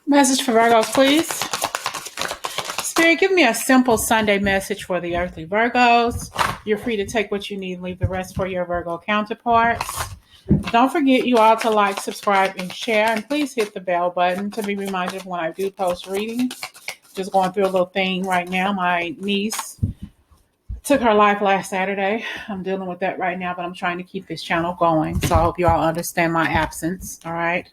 Message for Virgos, please. Spirit, give me a simple Sunday message for the earthly Virgos. You're free to take what you need and leave the rest for your Virgo counterparts. Don't forget you all to like, subscribe, and share. And please hit the bell button to be reminded when I do post readings. Just going through a little thing right now. My niece took her life last Saturday. I'm dealing with that right now, but I'm trying to keep this channel going. So I hope you all understand my absence. All right.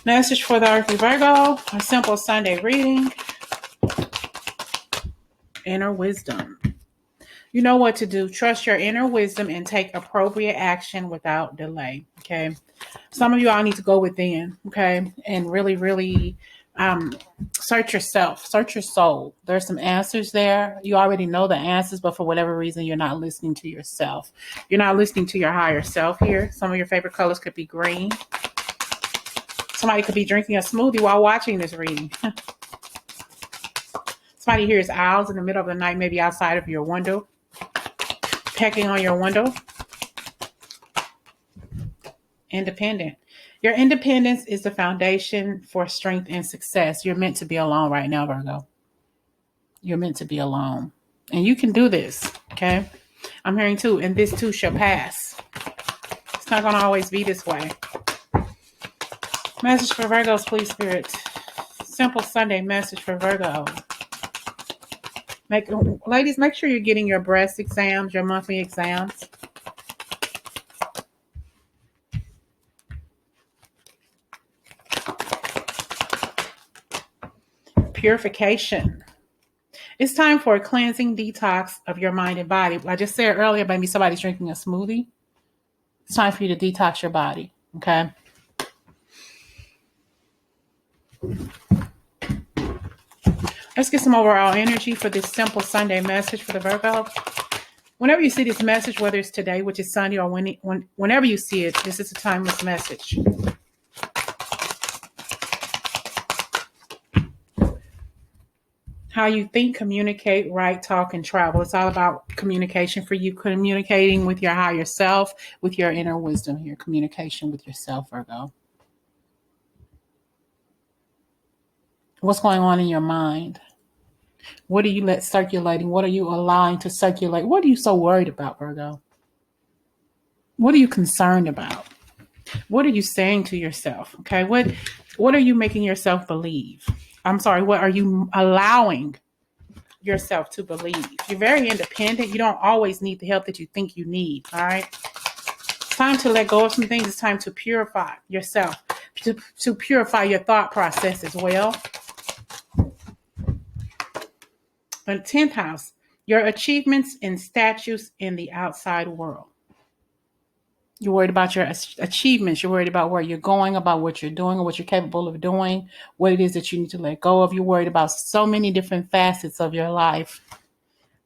Message for the earthly Virgo. A simple Sunday reading. Inner wisdom. You know what to do. Trust your inner wisdom and take appropriate action without delay. Okay. Some of you all need to go within. Okay. And really, search yourself. Search your soul. There's some answers there. You already know the answers, but for whatever reason, you're not listening to yourself. You're not listening to your higher self here. Some of your favorite colors could be green. Somebody could be drinking a smoothie while watching this reading. Somebody hears owls in the middle of the night, maybe outside of your window, pecking on your window. Independent. Your independence is the foundation for strength and success. You're meant to be alone right now, Virgo. You're meant to be alone. And you can do this, okay? I'm hearing too, and this too shall pass. It's not going to always be this way. Message for Virgos, please, Spirit. Simple Sunday message for Virgo. Ladies, make sure you're getting your breast exams, your monthly exams. Purification. It's time for a cleansing detox of your mind and body. I just said earlier, maybe somebody's drinking a smoothie. It's time for you to detox your body, okay? Let's get some overall energy for this simple Sunday message for the Virgo. Whenever you see this message, whether it's today, which is Sunday, or whenever you see it, this is a timeless message. How you think, communicate, write, talk, and travel. It's all about communication for you, communicating with your higher self, with your inner wisdom here, communication with yourself, Virgo. What's going on in your mind? What do you let circulating? What are you allowing to circulate? What are you so worried about, Virgo? What are you concerned about? What are you saying to yourself? Okay, what are you making yourself believe? I'm sorry, what are you allowing yourself to believe? You're very independent. You don't always need the help that you think you need, all right? It's time to let go of some things. It's time to purify yourself, to purify your thought process as well. The 10th house, your achievements and status in the outside world. You're worried about your achievements. You're worried about where you're going, about what you're doing or what you're capable of doing, what it is that you need to let go of. You're worried about so many different facets of your life,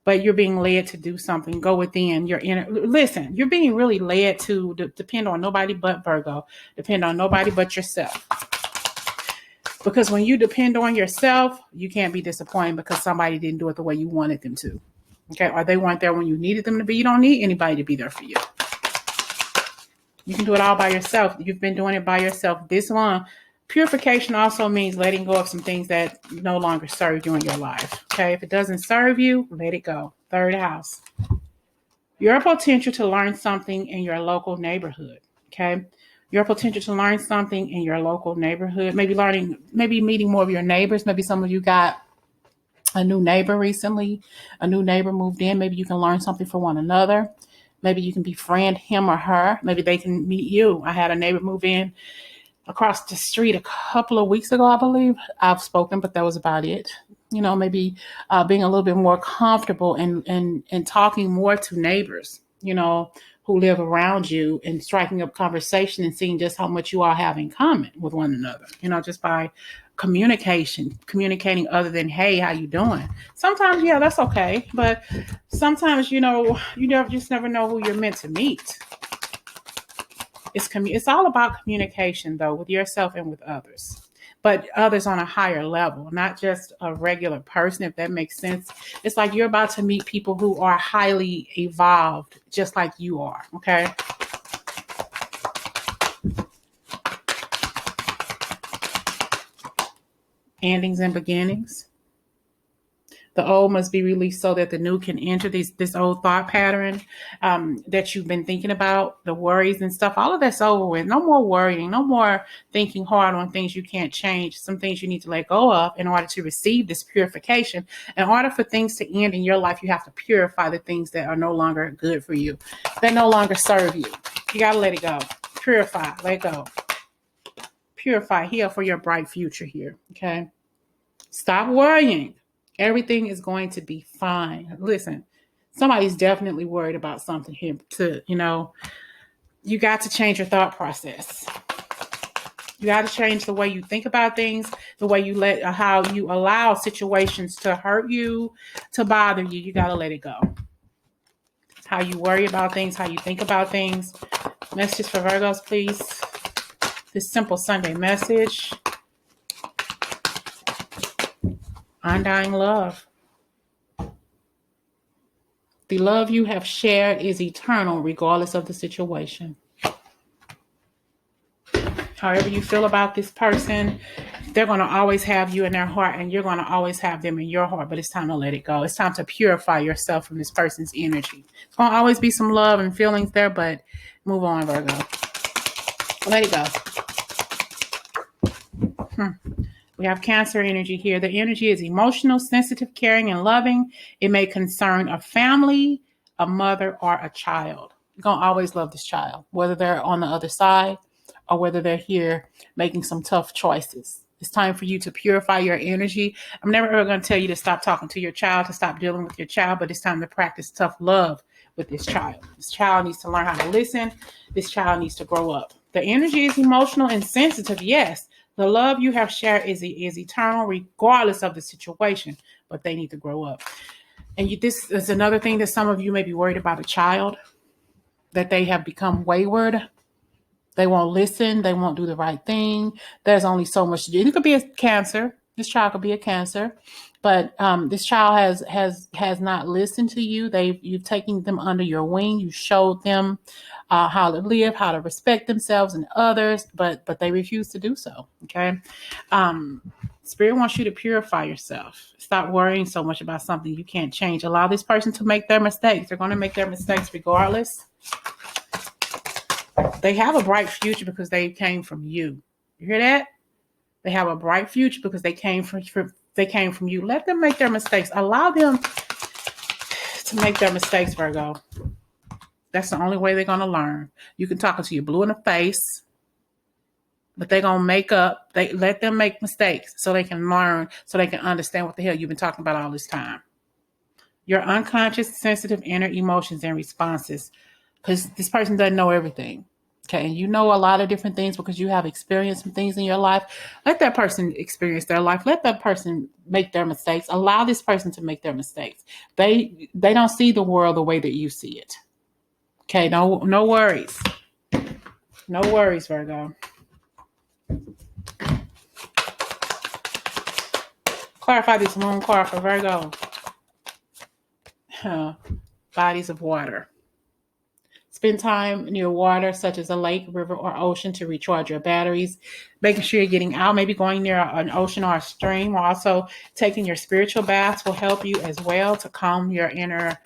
but you're being led to do something. Go within your inner. Listen, you're being really led to depend on nobody but Virgo. Depend on nobody but yourself. Because when you depend on yourself, you can't be disappointed because somebody didn't do it the way you wanted them to. Okay, or they weren't there when you needed them to be. You don't need anybody to be there for you. You can do it all by yourself. You've been doing it by yourself this long. Purification also means letting go of some things that no longer serve you in your life. Okay, if it doesn't serve you, let it go. 3rd house. Your potential to learn something in your local neighborhood. Okay, your potential to learn something in your local neighborhood. Maybe meeting more of your neighbors. Maybe some of you got a new neighbor recently. A new neighbor moved in. Maybe you can learn something from one another. Maybe you can befriend him or her. Maybe they can meet you. I had a neighbor move in across the street a couple of weeks ago, I believe. I've spoken, but that was about it. You know, maybe being a little bit more comfortable and talking more to neighbors, you know, who live around you and striking up conversation and seeing just how much you all have in common with one another, you know, just by communicating other than, hey, how you doing? Sometimes, yeah, that's okay. But sometimes, you know, just never know who you're meant to meet. It's all about communication, though, with yourself and with others. But others on a higher level, not just a regular person, if that makes sense. It's like you're about to meet people who are highly evolved, just like you are, okay? endings and beginnings. The old must be released so that the new can enter this old thought pattern that you've been thinking about, the worries and stuff. All of that's over with. No more worrying. No more thinking hard on things you can't change. Some things you need to let go of in order to receive this purification. In order for things to end in your life, you have to purify the things that are no longer good for you. They no longer serve you. You got to let it go. Purify. Let go. Purify. Heal for your bright future here. Okay? Stop worrying. Everything is going to be fine. Listen, somebody's definitely worried about something here you got to change your thought process. You got to change the way you think about things, the way you how you allow situations to hurt you, to bother you. You got to let it go. How you worry about things, how you think about things. Messages for Virgos, please. This simple Sunday message. Undying love. The love you have shared is eternal regardless of the situation. However you feel about this person, they're going to always have you in their heart and you're going to always have them in your heart, but it's time to let it go. It's time to purify yourself from this person's energy. It's going to always be some love and feelings there, but move on, Virgo. Let it go. We have Cancer energy here. The energy is emotional, sensitive, caring, and loving. It may concern a family, a mother, or a child. You're going to always love this child, whether they're on the other side or whether they're here making some tough choices. It's time for you to purify your energy. I'm never ever going to tell you to stop talking to your child, to stop dealing with your child, but it's time to practice tough love with this child. This child needs to learn how to listen. This child needs to grow up. The energy is emotional and sensitive, yes. The love you have shared is eternal regardless of the situation, but they need to grow up. And this is another thing that some of you may be worried about a child, that they have become wayward. They won't listen. They won't do the right thing. There's only so much to do. It could be a Cancer. This child could be a Cancer, but this child has not listened to you. You've taken them under your wing. You showed them how to live, how to respect themselves and others, but they refuse to do so. Okay. Spirit wants you to purify yourself. Stop worrying so much about something you can't change. Allow this person to make their mistakes. They're going to make their mistakes regardless. They have a bright future because they came from you. You hear that? They have a bright future because they came from you. Let them make their mistakes. Allow them to make their mistakes, Virgo. That's the only way they're going to learn. You can talk until you're blue in the face, but they're going to make up. Let them make mistakes so they can learn, so they can understand what the hell you've been talking about all this time. Your unconscious, sensitive inner emotions and responses, because this person doesn't know everything. Okay, and you know a lot of different things because you have experienced some things in your life. Let that person experience their life. Let that person make their mistakes. Allow this person to make their mistakes. They don't see the world the way that you see it. Okay, no worries. No worries, Virgo. Clarify this moon card for Virgo. Bodies of water. Spend time near water, such as a lake, river, or ocean to recharge your batteries. Making sure you're getting out, maybe going near an ocean or a stream. Also, taking your spiritual baths will help you as well to calm your inner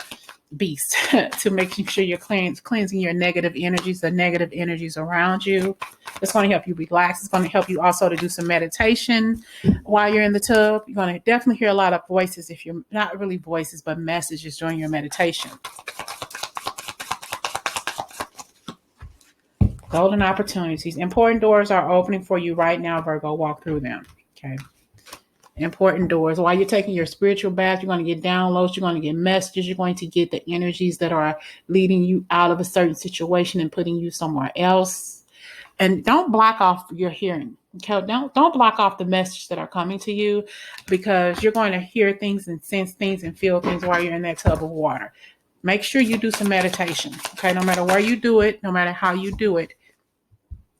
beast, to making sure you're cleansing your negative energies, the negative energies around you. It's going to help you relax. It's going to help you also to do some meditation while you're in the tub. You're going to definitely hear a lot of voices, if you're not really voices, but messages during your meditation. Golden opportunities. Important doors are opening for you right now, Virgo. Walk through them. Okay. Important doors. While you're taking your spiritual bath, you're going to get downloads. You're going to get messages. You're going to get the energies that are leading you out of a certain situation and putting you somewhere else. And don't block off your hearing. Okay. Don't block off the messages that are coming to you, because you're going to hear things and sense things and feel things while you're in that tub of water. Make sure you do some meditation. Okay. No matter where you do it, no matter how you do it,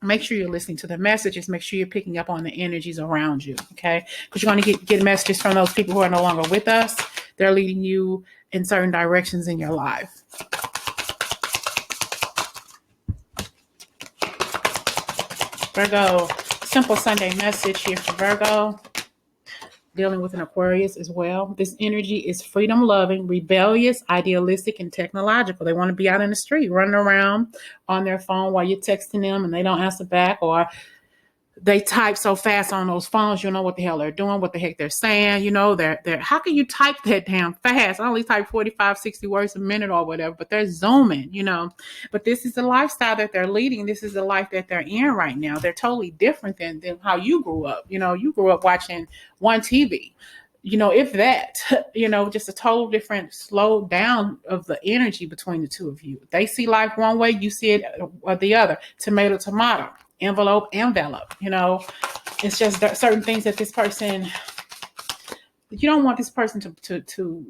make sure you're listening to the messages. Make sure you're picking up on the energies around you. Okay. Because you're going to get messages from those people who are no longer with us. They're leading you in certain directions in your life. Virgo, simple Sunday message here for Virgo. dealing with an Aquarius as well. This energy is freedom loving, rebellious, idealistic, and technological. They want to be out in the street, running around on their phone while you're texting them and they don't answer back, or they type so fast on those phones, you know what the hell they're doing, what the heck they're saying. You know, they're how can you type that damn fast? I only type 45, 60 words a minute or whatever, but they're zooming, you know. But this is the lifestyle that they're leading. This is the life that they're in right now. They're totally different than how you grew up. You know, you grew up watching one TV. You know, if that, you know, just a total different slow down of the energy between the two of you. They see life one way, you see it the other. Tomato, tomato. Envelope, you know. It's just certain things that this person, you don't want this person to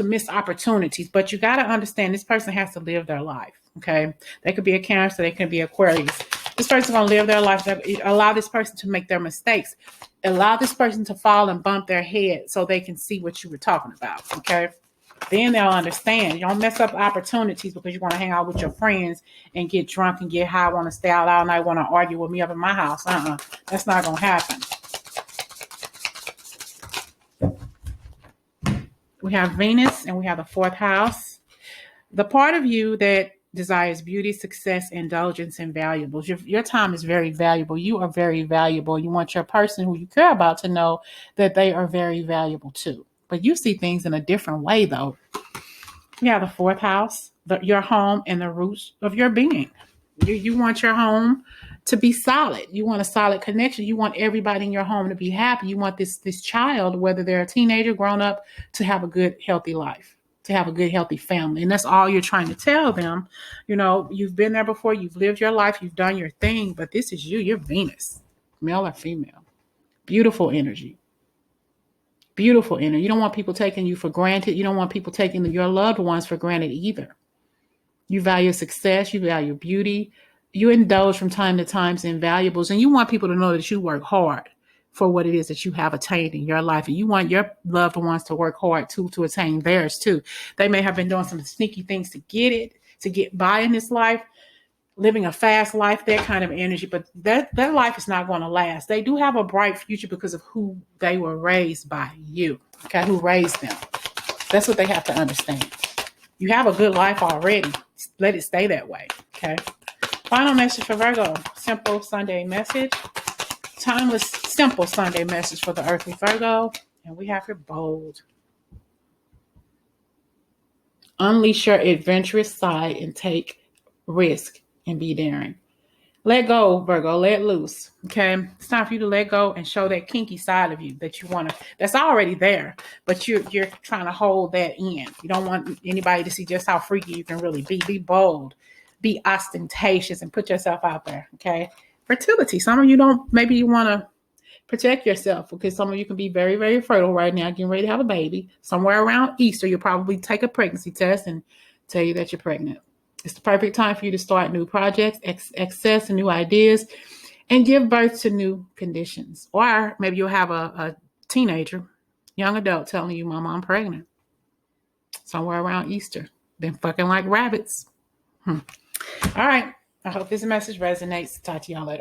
miss opportunities, but you got to understand this person has to live their life. Okay, they could be a Cancer, they could be Aquarius. This person's going to live their life. Allow this person to make their mistakes. Allow this person to fall and bump their head so they can see what you were talking about. Okay, then they'll understand. You don't mess up opportunities because you want to hang out with your friends and get drunk and get high, want to stay out all night, want to argue with me up in my house. That's not going to happen. We have Venus and we have the 4th house. The part of you that desires beauty, success, indulgence, and valuables. Your time is very valuable. You are very valuable. You want your person who you care about to know that they are very valuable too. But you see things in a different way, though. You have the 4th house, your home, and the roots of your being. You want your home to be solid. You want a solid connection. You want everybody in your home to be happy. You want this child, whether they're a teenager, grown up, to have a good, healthy life, to have a good, healthy family. And that's all you're trying to tell them. You know, you've been there before. You've lived your life. You've done your thing. But this is you. You're Venus, male or female. Beautiful energy. Beautiful energy. You don't want people taking you for granted. You don't want people taking your loved ones for granted either. You value success. You value beauty. You indulge from time to time in valuables. And you want people to know that you work hard for what it is that you have attained in your life. And you want your loved ones to work hard too, to attain theirs too. They may have been doing some sneaky things to get it, to get by in this life, living a fast life, that kind of energy, but that life is not going to last. They do have a bright future because of who they were raised by, you, okay, who raised them. That's what they have to understand. You have a good life already. Let it stay that way, okay? Final message for Virgo. Simple Sunday message. Timeless, simple Sunday message for the earthly Virgo. And we have here bold. Unleash your adventurous side and take risk and be daring. Let go, Virgo. Let loose. Okay. It's time for you to let go and show that kinky side of you that you want to, that's already there, but you're trying to hold that in. You don't want anybody to see just how freaky you can really be. Be bold, be ostentatious, and put yourself out there. Okay. Fertility. Some of you don't, maybe you want to protect yourself because some of you can be very, very fertile right now, getting ready to have a baby. Somewhere around Easter, you'll probably take a pregnancy test and tell you that you're pregnant. It's the perfect time for you to start new projects, access new ideas, and give birth to new conditions. Or maybe you'll have a teenager, young adult telling you, Mama, I'm pregnant. Somewhere around Easter. Been fucking like rabbits. All right. I hope this message resonates. Talk to y'all later.